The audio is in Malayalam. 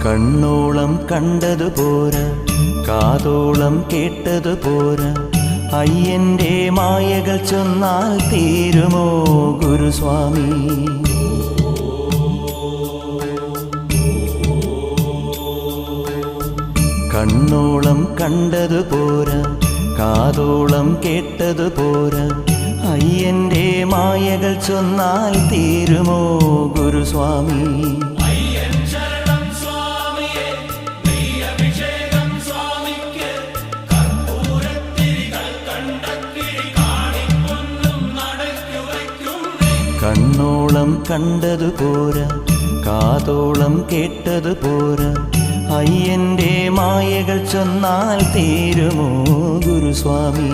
കണ്ണോളം കണ്ടതു പോരാ, കാതോളം കേട്ടതു പോരാ, അയ്യന്റെ മായകൾ ചൊന്നാൽ തീരുമോ ഗുരുസ്വാമി? കണ്ണോളം കണ്ടതു പോരാ, കാതോളം കേട്ടതു പോരാ, അയ്യന്റെ മായകൾ ചൊന്നാൽ തീരുമോ ഗുരുസ്വാമി? കണ്ണോളം കണ്ടതു പോരാ, കാതോളം കേട്ടതു പോരാ, അയ്യന്റെ മായകൾ ചൊന്നാൽ തീരുമോ ഗുരുസ്വാമി?